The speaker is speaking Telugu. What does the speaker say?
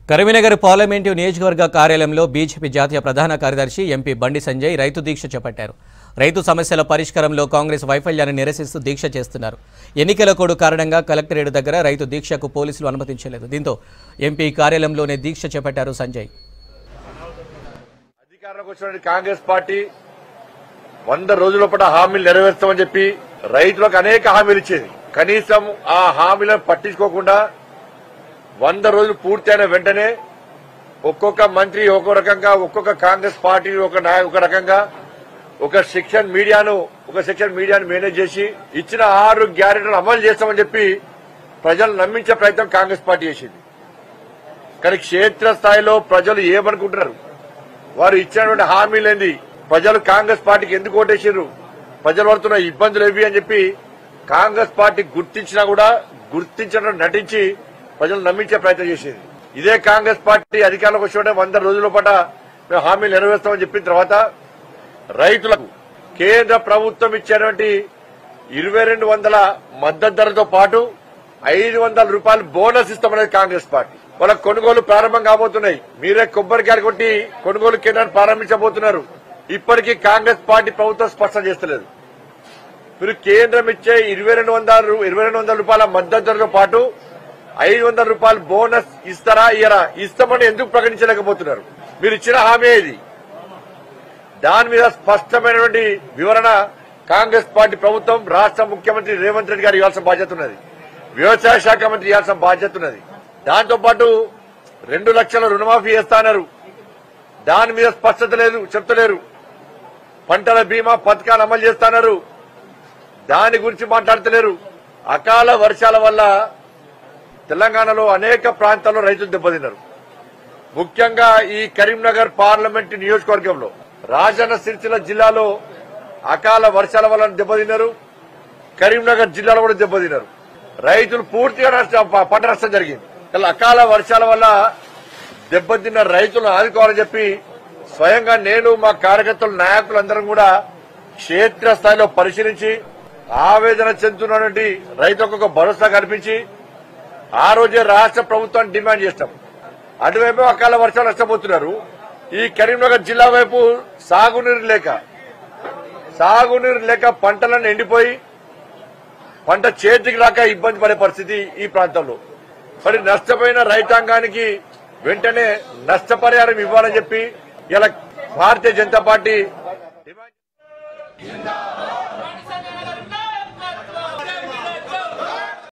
కరీంనగర్ పార్లమెంటు నియోజకవర్గ కార్యాలయంలో బీజేపీ జాతీయ ప్రధాన కార్యదర్శి ఎంపీ బండి సంజయ్ రైతు దీక్ష చేపట్టారు. రైతు సమస్యల పరిష్కారంలో కాంగ్రెస్ వైఫల్యాన్ని నిరసిస్తూ దీక్ష చేస్తున్నారు. ఎన్నికల కోడ్ కారణంగా కలెక్టరేట్ దగ్గర రైతు దీక్షకు పోలీసులు అనుమతించలేదు. దీంతో ఎంపీ కార్యాలయంలోనే దీక్ష చేపట్టారు సంజయ్. అధికారంలోకి వచ్చిన కాంగ్రెస్ పార్టీ 100 రోజుల పాటు హామీలు నెరవేర్చామని చెప్పి రైతులకు అనేక హామీలు ఇచ్చేది. కనీసం ఆ హామీలను పట్టించుకోకుండా 100 రోజులు పూర్తయిన వెంటనే ఒక్కొక్క మంత్రి ఒక్కో రకంగా, ఒక్కొక్క కాంగ్రెస్ పార్టీ ఒక రకంగా ఒక సెక్షన్ మీడియాను మేనేజ్ చేసి ఇచ్చిన 6 గ్యారెంటీలు అమలు చేస్తామని చెప్పి ప్రజలు నమ్మించే ప్రయత్నం కాంగ్రెస్ పార్టీ చేసింది. కానీ క్షేత్రస్థాయిలో ప్రజలు ఏమనుకుంటున్నారు, వారు ఇచ్చినటువంటి హామీలేంది, ప్రజలు కాంగ్రెస్ పార్టీకి ఎందుకు ఓటేసారు, ప్రజలు పడుతున్న ఇబ్బందులు ఏవి అని చెప్పి కాంగ్రెస్ పార్టీ గుర్తించినా కూడా గుర్తించడం నటించి ప్రజలు నమ్మించే ప్రయత్నం చేసేది. ఇదే కాంగ్రెస్ పార్టీ అధికారంలోకి వచ్చిన 100 రోజుల పాటు మేము హామీలు నెరవేర్స్తామని చెప్పిన తర్వాత రైతులకు కేంద్ర ప్రభుత్వం ఇచ్చేటువంటి 2200 మద్దతు ధరతో పాటు 500 రూపాయలు బోనస్ ఇస్తామనేది కాంగ్రెస్ పార్టీ. వాళ్ళ కొనుగోలు ప్రారంభం కాబోతున్నాయి. మీరే కొబ్బరికాయ కొట్టి కొనుగోలు కేంద్రాన్ని ప్రారంభించబోతున్నారు. ఇప్పటికీ కాంగ్రెస్ పార్టీ ప్రభుత్వం స్పష్టం చేస్తలేదు. మీరు కేంద్రం ఇచ్చే 2200 రూపాయల మద్దతు ధరతో పాటు 500 రూపాయలు బోనస్ ఇస్తారా ఇయరా, ఇస్తామని ఎందుకు ప్రకటించలేకపోతున్నారు? మీరు ఇచ్చిన హామీ ఇది. దాని మీద స్పష్టమైనటువంటి వివరణ కాంగ్రెస్ పార్టీ ప్రభుత్వం, రాష్ట్ర ముఖ్యమంత్రి రేవంత్ రెడ్డి గారు ఇవ్వాల్సిన బాధ్యత ఉన్నది. వ్యవసాయ శాఖ మంత్రి ఇవ్వాల్సిన బాధ్యత ఉన్నది. దాంతో పాటు 2 లక్షల రుణమాఫీ చేస్తాన్నారు. దాని మీద స్పష్టత లేదు, చెప్తలేరు. పంటల బీమా పథకాలు అమలు చేస్తున్నారు, దాని గురించి మాట్లాడతలేరు. అకాల వర్షాల వల్ల తెలంగాణలో అనేక ప్రాంతాల్లో రైతులు దెబ్బతిన్నారు. ముఖ్యంగా ఈ కరీంనగర్ పార్లమెంటు నియోజకవర్గంలో రాజన్న సిరిసిల్ల జిల్లాలో అకాల వర్షాల వల్ల దెబ్బతిన్నారు. కరీంనగర్ జిల్లాలో కూడా దెబ్బతిన్నారు. రైతులు పూర్తిగా పంట నష్టం జరిగింది. అకాల వర్షాల వల్ల దెబ్బతిన్న రైతులను ఆదుకోవాలని చెప్పి స్వయంగా నేను, మా కార్యకర్తలు, నాయకులందరం కూడా క్షేత్రస్థాయిలో పరిశీలించి ఆవేదన చెందుతున్నటువంటి రైతులకు ఒక భరోసా కల్పించి ఆ రోజే రాష్ట్ర ప్రభుత్వాన్ని డిమాండ్ చేస్తాం. అటువైపు అకాల వర్షాలు నష్టపోతున్నారు. ఈ కరీంనగర్ జిల్లా వైపు సాగునీరు లేక పంటలను ఎండిపోయి పంట చేతికి రాక ఇబ్బంది పడే పరిస్థితి ఈ ప్రాంతంలో. మరి నష్టపోయిన రైతాంగానికి వెంటనే నష్టపరిహారం ఇవ్వాలని చెప్పి ఇలా భారతీయ జనతా పార్టీ డిమాండ్